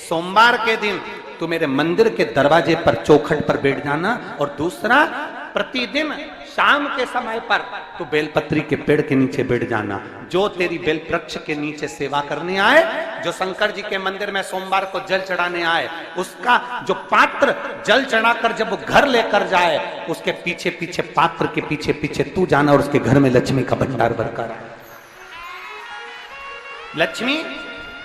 सोमवार के दिन तू मेरे मंदिर के दरवाजे पर चौखट पर बैठ जाना, और दूसरा प्रतिदिन शाम के समय पर तू बेलपत्री के पेड़ के नीचे बैठ जाना। जो तेरी बेल वृक्ष के नीचे सेवा करने आए, जो शंकर जी के मंदिर में सोमवार को जल चढ़ाने आए, उसका जो पात्र जल चढ़ाकर जब वो घर लेकर जाए, उसके पीछे पीछे, पात्र के पीछे पीछे तू जाना, और उसके घर में लक्ष्मी का भंडार भरकर आए। लक्ष्मी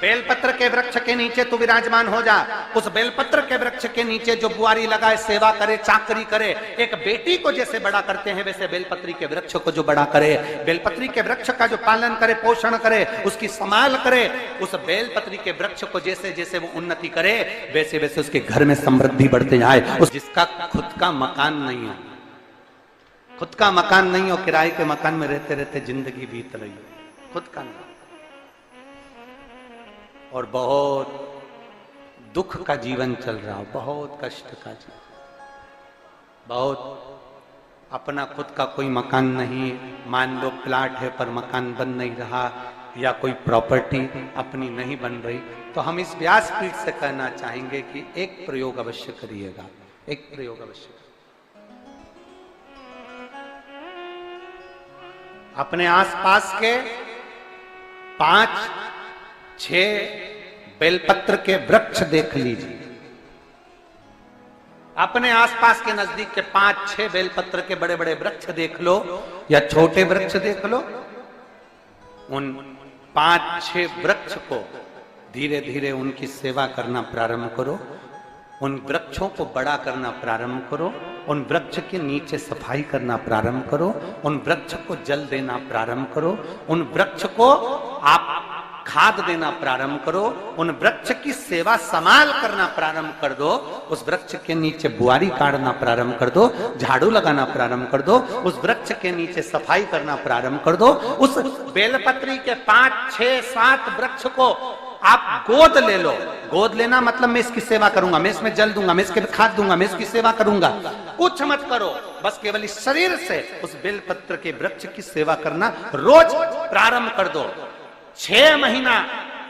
बेलपत्र के वृक्ष के नीचे तू विराजमान हो जा। उस बेलपत्र के वृक्ष के नीचे जो बुआरी लगाए, सेवा करे, चाकरी करे, एक बेटी को जैसे बड़ा करते हैं वैसे बेलपत्री के वृक्ष को जो बड़ा करे, बेलपत्री के वृक्ष का जो पालन करे, पोषण करे, उसकी संभाल करे, उस बेलपत्री के वृक्ष को जैसे जैसे वो उन्नति करे, वैसे वैसे उसके घर में समृद्धि बढ़ते जाए। उस जिसका खुद का मकान नहीं हो, खुद का मकान नहीं हो, किराए के मकान में रहते रहते जिंदगी बीत रही हो, खुद का नहीं, और बहुत दुख का जीवन चल रहा हो, बहुत कष्ट का जीवन, बहुत अपना खुद का कोई मकान नहीं, मान लो प्लाट है पर मकान बन नहीं रहा, या कोई प्रॉपर्टी अपनी नहीं बन रही, तो हम इस व्यासपीठ से कहना चाहेंगे कि एक प्रयोग अवश्य करिएगा, एक प्रयोग अवश्य। अपने आसपास के 5-6 बेलपत्र के वृक्ष देख लीजिए, अपने आसपास के नजदीक के 5-6 बेलपत्र के बड़े बड़े वृक्ष देख लो, या छोटे वृक्ष देख लो। उन 5-6 वृक्ष को धीरे धीरे उनकी सेवा करना प्रारंभ करो, उन वृक्षों को बड़ा करना प्रारंभ करो, उन वृक्ष के नीचे सफाई करना प्रारंभ करो, उन वृक्ष को जल देना प्रारंभ करो, उन वृक्ष को आप खाद देना प्रारंभ करो, उन वृक्ष की सेवा संभाल करना प्रारंभ कर दो, उस वृक्ष के नीचे बुआरी काटना प्रारंभ कर दो, झाड़ू लगाना प्रारंभ कर दो, उस वृक्ष के नीचे सफाई करना प्रारंभ कर दो। उस बेलपत्री के 5-6-7 वृक्ष को आप गोद ले लो। गोद लेना मतलब मैं इसकी सेवा करूंगा, मैं इसमें जल दूंगा, मैं इसके खाद दूंगा, मैं इसकी सेवा करूंगा, कुछ मत करो, बस केवल इस शरीर से उस बेलपत्र के वृक्ष की सेवा करना रोज प्रारंभ कर दो। 6 महीना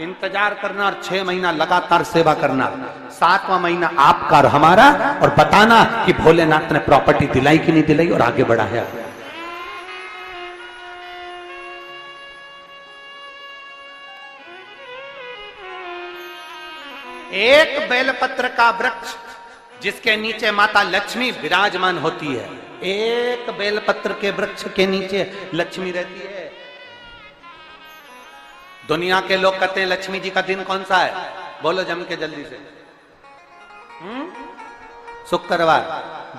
इंतजार करना और 6 महीना लगातार सेवा करना, 7वां महीना आपका और हमारा, और बताना कि भोलेनाथ ने प्रॉपर्टी दिलाई कि नहीं दिलाई और आगे बढ़ा है। एक बेलपत्र का वृक्ष जिसके नीचे माता लक्ष्मी विराजमान होती है, एक बेलपत्र के वृक्ष के नीचे लक्ष्मी रहती है। दुनिया के लोग कहते हैं लक्ष्मी जी का दिन कौन सा है, बोलो जम के जल्दी से। शुक्रवार।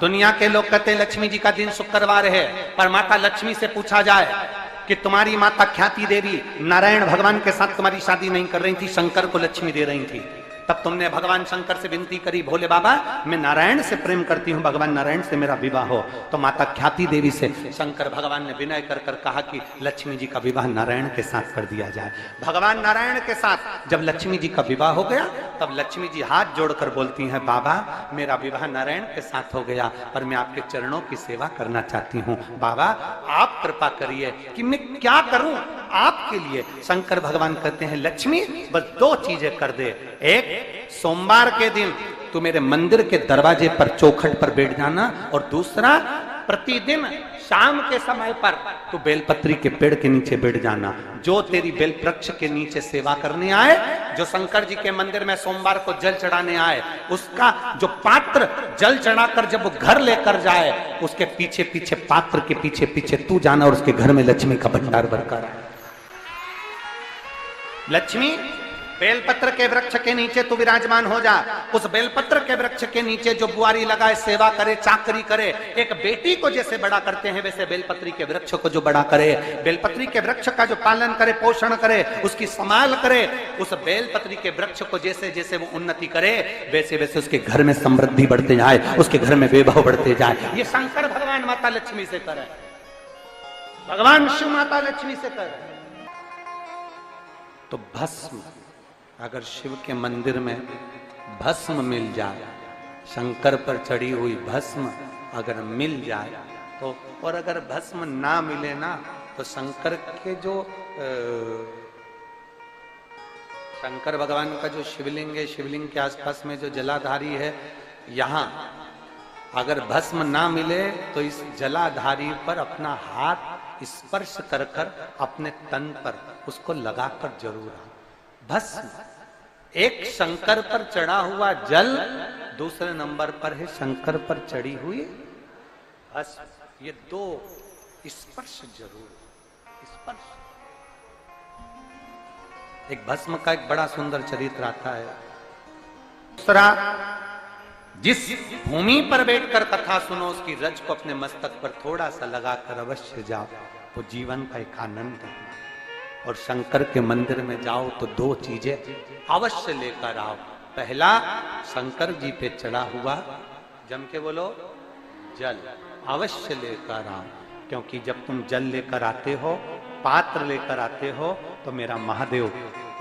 दुनिया के लोग कहते हैं लक्ष्मी जी का दिन शुक्रवार है, पर माता लक्ष्मी से पूछा जाए कि तुम्हारी माता ख्याति देवी नारायण भगवान के साथ तुम्हारी शादी नहीं कर रही थी, शंकर को लक्ष्मी दे रही थी, तब तुमने भगवान शंकर से विनती करी, भोले बाबा मैं नारायण से प्रेम करती हूँ, भगवान नारायण से मेरा विवाह हो। तो माता ख्याति देवी से शंकर भगवान ने विनय कर कर कहा कि लक्ष्मी जी का विवाह नारायण के साथ कर दिया जाए। भगवान नारायण के साथ जब लक्ष्मी जी का विवाह हो गया, तब लक्ष्मी जी हाथ जोड़कर बोलती हैं, बाबा मेरा विवाह नारायण के साथ हो गया, पर मैं आपके चरणों की सेवा करना चाहती हूँ, बाबा आप कृपा करिए कि मैं क्या करूं आपके लिए। शंकर भगवान कहते हैं, लक्ष्मी बस 2 चीजें कर दे, एक सोमवार के दिन तू मेरे मंदिर के दरवाजे पर चौखट पर बैठ जाना, और दूसरा प्रतिदिन शाम के समय पर तू बेलपत्री के पेड़ के नीचे बैठ जाना। जो तेरी बेल वृक्ष के नीचे सेवा करने आए, जो शंकर जी के मंदिर में सोमवार को जल चढ़ाने आए, उसका जो पात्र जल चढ़ाकर जब वो घर लेकर जाए, उसके पीछे पीछे, पात्र के पीछे पीछे तू जाना, और उसके घर में लक्ष्मी का भंडार भरकर आए। लक्ष्मी बेलपत्र के वृक्ष के नीचे तू विराजमान हो जा। उस बेलपत्र के वृक्ष के नीचे जो बुआरी लगाए, सेवा करे, चाकरी करे, एक बेटी को जैसे बड़ा करते हैं वैसे बेलपत्री के वृक्ष को जो बड़ा करे, बेलपत्री के वृक्ष का जो पालन करे, पोषण करे, उसकी संभाल करे, उस बेलपत्री के वृक्ष को जैसे जैसे वो उन्नति करे, वैसे वैसे उसके घर में समृद्धि बढ़ते जाए, उसके घर में वैभव बढ़ते जाए। ये शंकर भगवान माता लक्ष्मी से करे, भगवान शिव माता लक्ष्मी से करे। तो भस्म, अगर शिव के मंदिर में भस्म मिल जाए, शंकर पर चढ़ी हुई भस्म अगर मिल जाए तो, और अगर भस्म ना मिले ना, तो शंकर के जो शंकर भगवान का जो शिवलिंग है, शिवलिंग के आसपास में जो जलाधारी है, यहाँ अगर भस्म ना मिले तो इस जलाधारी पर अपना हाथ स्पर्श कर कर अपने तन पर उसको लगाकर जरूर आओ। भस्म एक शंकर पर चढ़ा हुआ जल, दूसरे नंबर पर है शंकर पर चढ़ी हुई भस्म। ये दो स्पर्श जरूर, स्पर्श। एक भस्म का एक बड़ा सुंदर चरित्र आता है। दूसरा, जिस भूमि पर बैठकर कथा सुनो उसकी रज को अपने मस्तक पर थोड़ा सा लगाकर अवश्य जाओ, वो जीवन का एक आनंद है। और शंकर के मंदिर में जाओ तो दो चीजें अवश्य लेकर आओ। पहला, शंकर जी पे चढ़ा हुआ, जम के बोलो, जल अवश्य लेकर आओ। क्योंकि जब तुम जल लेकर आते हो, पात्र लेकर आते हो, तो मेरा महादेव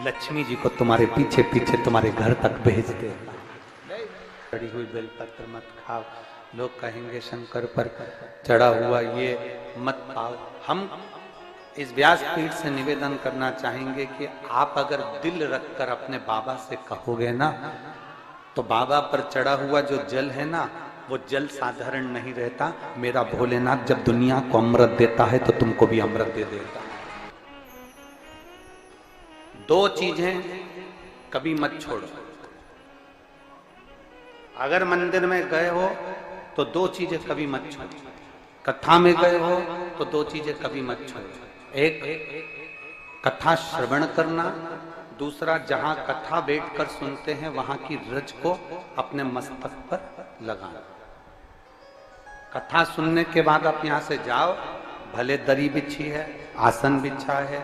लक्ष्मी जी को तुम्हारे पीछे पीछे तुम्हारे घर तक भेज देगा। चढ़ी हुई बेलपत्र मत खाओ, लोग कहेंगे शंकर पर चढ़ा हुआ ये मत पाओ। हम इस व्यासपीठ से निवेदन करना चाहेंगे कि आप अगर दिल रखकर अपने बाबा से कहोगे ना, तो बाबा पर चढ़ा हुआ जो जल है ना, वो जल साधारण नहीं रहता। मेरा भोलेनाथ जब दुनिया को अमृत देता है तो तुमको भी अमृत दे देता है। दो चीजें कभी मत छोड़ो। अगर मंदिर में गए हो तो दो चीजें कभी मत छोड़ो। कथा में गए हो तो दो चीजें कभी मत छोड़ो। एक, कथा श्रवण करना। दूसरा, जहां कथा बैठकर सुनते हैं वहां की रज को अपने मस्तक पर लगाना। कथा सुनने के बाद आप यहां से जाओ, भले दरी बिछी है, आसन बिछा है,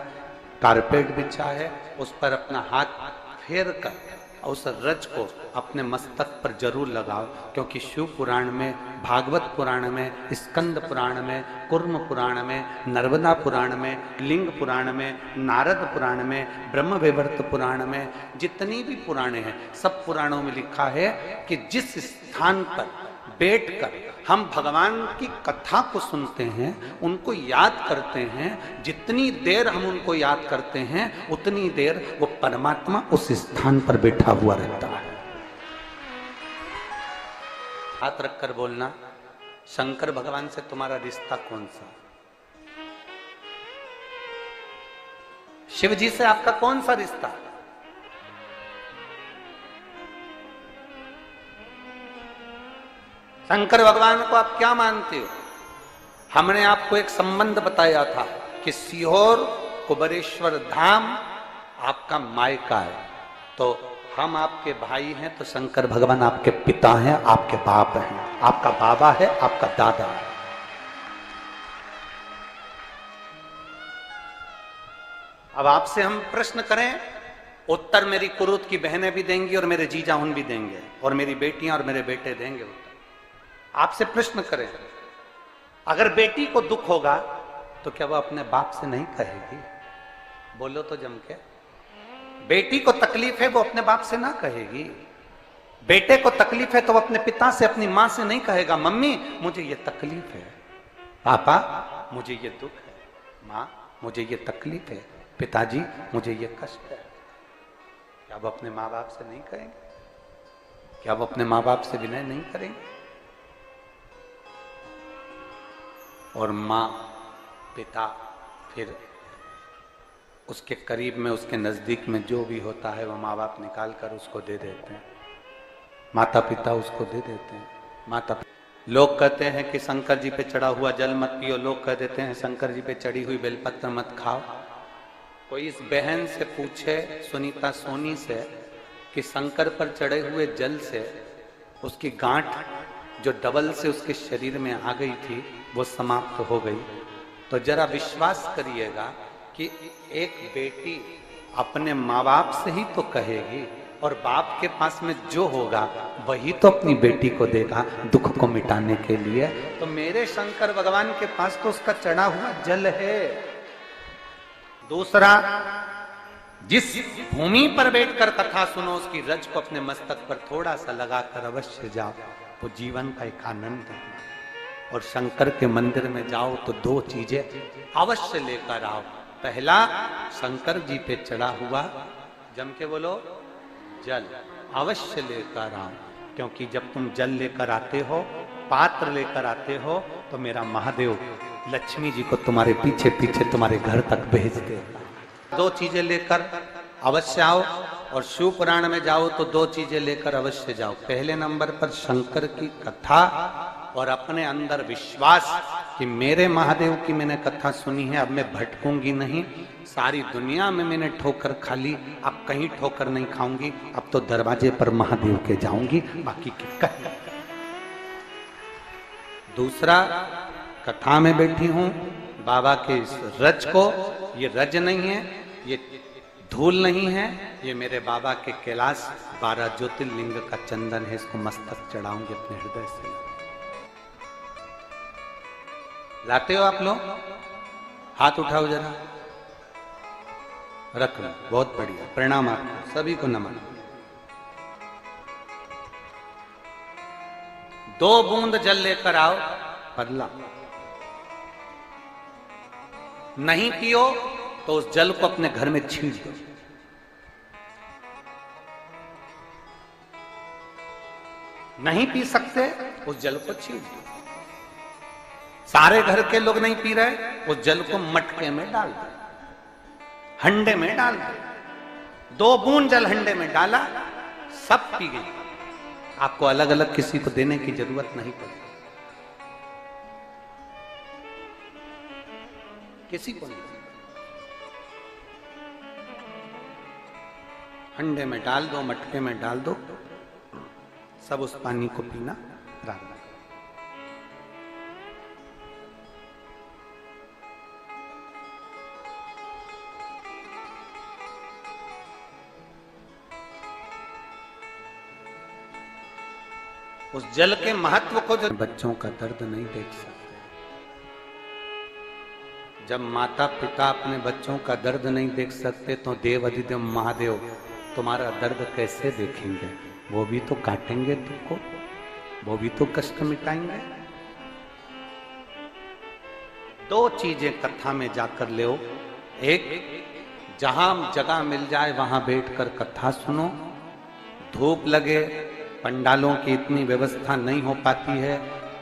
कारपेट बिछा है, उस पर अपना हाथ फेर कर उस रज को अपने मस्तक पर जरूर लगाओ। क्योंकि शिव पुराण में, भागवत पुराण में, स्कंद पुराण में, कुर्म पुराण में, नर्मदा पुराण में, लिंग पुराण में, नारद पुराण में, ब्रह्म वैवर्त पुराण में, जितनी भी पुराणे हैं, सब पुराणों में लिखा है कि जिस स्थान पर बैठकर हम भगवान की कथा को सुनते हैं, उनको याद करते हैं, जितनी देर हम उनको याद करते हैं उतनी देर वो परमात्मा उस स्थान पर बैठा हुआ रहता है। हाथ रखकर बोलना, शंकर भगवान से तुम्हारा रिश्ता कौन सा? शिव जी से आपका कौन सा रिश्ता? शंकर भगवान को आप क्या मानते हो? हमने आपको एक संबंध बताया था कि सीहोर कुबेरेश्वर धाम आपका मायका है, तो हम आपके भाई हैं, तो शंकर भगवान आपके पिता हैं, आपके बाप हैं, आपका बाबा है, आपका दादा है। अब आपसे हम प्रश्न करें, उत्तर मेरी कुरुत की बहनें भी देंगी और मेरे जीजा उन भी देंगे, और मेरी बेटियां और मेरे बेटे देंगे उत्तर। आपसे प्रश्न करें, अगर बेटी को दुख होगा तो क्या वो अपने बाप से नहीं कहेगी? बोलो तो जम के। बेटी को तकलीफ है वो अपने बाप से ना कहेगी। बेटे को तकलीफ है तो वो अपने पिता से, अपनी मां से नहीं कहेगा, मम्मी मुझे ये तकलीफ है, पापा मुझे ये दुख है, मां मुझे ये तकलीफ है, पिताजी मुझे ये कष्ट है। क्या वो अपने माँ बाप से नहीं कहेंगे? क्या वो अपने माँ बाप से विनय नहीं करेंगे? और माँ, पिता, फिर उसके करीब में, उसके नजदीक में जो भी होता है वो माँ बाप निकाल कर उसको दे देते हैं, माता पिता उसको दे देते हैं। माता लोग कहते हैं कि शंकर जी पे चढ़ा हुआ जल मत पियो, लोग कह देते हैं शंकर जी पे चढ़ी हुई बेलपत्र मत खाओ। कोई इस बहन से पूछे, सुनीता सोनी से, कि शंकर पर चढ़े हुए जल से उसकी गांठ जो डबल से उसके शरीर में आ गई थी वो समाप्त हो गई, तो जरा विश्वास करिएगा कि एक बेटी अपने माँ बाप से ही तो कहेगी, और बाप के पास में जो होगा वही तो अपनी बेटी को देगा दुख को मिटाने के लिए। तो मेरे शंकर भगवान के पास तो उसका चढ़ा हुआ जल है। दूसरा, जिस भूमि पर बैठकर कथा सुनो उसकी रज को अपने मस्तक पर थोड़ा सा लगाकर अवश्य जाओ, वो जीवन का एक आनंद है। और शंकर के मंदिर में जाओ तो दो चीजें अवश्य लेकर आओ। पहला, शंकर जी पे चढ़ा हुआ जम के बोलो, जल अवश्य लेकर आओ, क्योंकि जब तुम जल लेकर आते हो, पात्र लेकर आते हो, तो मेरा महादेव लक्ष्मी जी को तुम्हारे पीछे पीछे तुम्हारे घर तक भेज देगा। दो चीजें लेकर अवश्य आओ, और शिव पुराण में जाओ तो दो चीजें लेकर अवश्य जाओ। पहले नंबर पर शंकर की कथा और अपने अंदर विश्वास कि मेरे महादेव की मैंने कथा सुनी है, अब मैं भटकूंगी नहीं। सारी दुनिया में मैंने ठोकर खा ली, अब कहीं ठोकर नहीं खाऊंगी, अब तो दरवाजे पर महादेव के जाऊंगी, बाकी की कहीं। दूसरा, कथा में बैठी हूं बाबा के इस रज को, ये रज नहीं है, ये धूल नहीं है, ये मेरे बाबा के कैलाश 12 ज्योतिर्लिंग का चंदन है, इसको मस्तक चढ़ाऊंगी अपने हृदय से। लाते हो आप लोग? हाथ उठाओ जरा, रख लो, बहुत बढ़िया, प्रणाम आपको सभी को, नमन। 2 बूंद जल लेकर आओ, बदला नहीं पियो तो उस जल को अपने घर में छींट दो। नहीं पी सकते, उस जल को छींट दो। सारे घर के लोग नहीं पी रहे, उस जल को मटके में डाल दो, हंडे में डाल दो। 2 बूंद जल हंडे में डाला, सब पी गई। आपको अलग अलग किसी को देने की जरूरत नहीं पड़ी, किसी को नहीं। हंडे में डाल दो, मटके में डाल दो, सब उस पानी को पीना आरंभ। उस जल के महत्व को जो बच्चों का दर्द नहीं देख सकते, जब माता पिता अपने बच्चों का दर्द नहीं देख सकते, तो देव अधिदेव महादेव तुम्हारा दर्द कैसे देखेंगे? वो भी तो काटेंगे तुमको, वो भी तो कष्ट मिटाएंगे। 2 चीजें कथा में जाकर ले। एक, जहां जगह मिल जाए वहां बैठकर कथा सुनो। धूप लगे, पंडालों की इतनी व्यवस्था नहीं हो पाती है,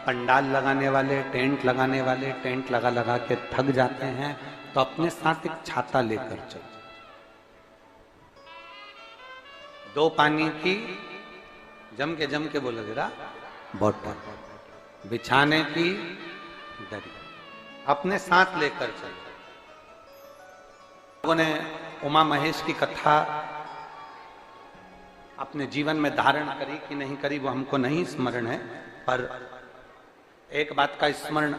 पंडाल लगाने वाले, टेंट लगाने वाले टेंट लगा लगा के थक जाते हैं, तो अपने साथ एक छाता लेकर चलो। 2 पानी की जम के बोलो जरा, बोतल, बिछाने की दरी अपने साथ लेकर चलो। लोगों ने उमा महेश की कथा अपने जीवन में धारण करी कि नहीं करी वो हमको नहीं स्मरण है, पर एक बात का स्मरण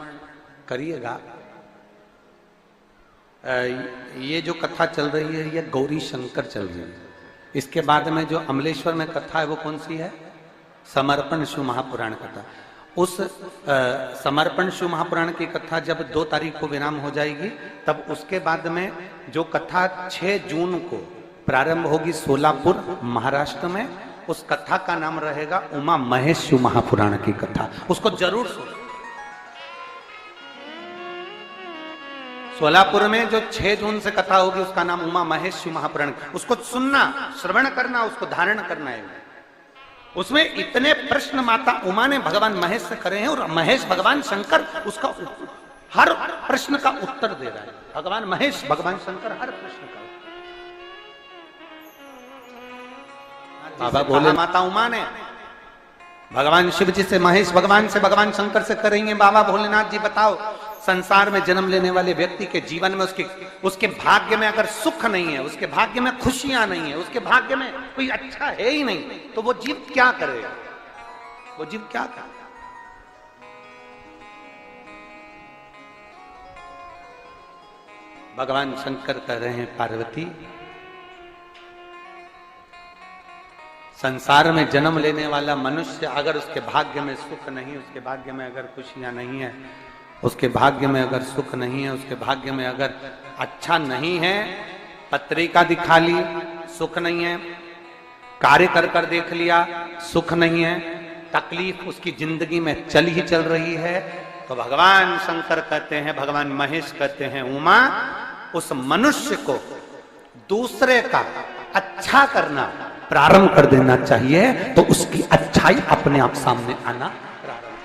करिएगा, ये जो कथा चल रही है ये गौरी शंकर चल रही है। इसके बाद में जो अमलेश्वर में कथा है वो कौन सी है? समर्पण शिव महापुराण कथा। उस समर्पण शिव महापुराण की कथा जब 2 तारीख को विराम हो जाएगी, तब उसके बाद में जो कथा 6 जून को प्रारंभ होगी सोलापुर महाराष्ट्र में, उस कथा का नाम रहेगा उमा महेश शिव महापुराण की कथा। उसको जरूर सुनो। सोलापुर में जो 6 जून से कथा होगी उसका नाम उमा महेश शिव महापुराण, उसको सुनना, श्रवण करना, उसको धारण करना है। उसमें इतने प्रश्न माता उमा ने भगवान महेश से करे हैं, और महेश भगवान शंकर उसका हर प्रश्न का उत्तर दे रहा है। भगवान महेश, भगवान शंकर हर प्रश्न का। बाबा बोले माता उमा ने भगवान शिव जी से, महेश भगवान से, भगवान शंकर से करेंगे, बाबा भोलेनाथ जी बताओ, संसार में जन्म लेने वाले व्यक्ति के जीवन में उसके भाग्य में अगर सुख नहीं है, उसके भाग्य में खुशियां नहीं है, उसके भाग्य में कोई अच्छा है ही नहीं, तो वो जीव क्या करेगा? वो जीव क्या करेगा? भगवान शंकर कह रहे हैं, पार्वती, संसार में जन्म लेने वाला मनुष्य अगर उसके भाग्य में सुख नहीं, उसके भाग्य में अगर खुशियां नहीं है, उसके भाग्य में अगर सुख नहीं है, उसके भाग्य में अगर अच्छा नहीं है, पत्रिका दिखा ली सुख नहीं है, कार्य कर कर देख लिया सुख नहीं है, तकलीफ उसकी जिंदगी में चल ही चल रही है, तो भगवान शंकर कहते हैं, भगवान महेश कहते हैं, उमा, उस मनुष्य को दूसरे का अच्छा करना प्रारंभ कर देना चाहिए, तो उसकी अच्छाई अपने आप सामने आना प्रारंभ।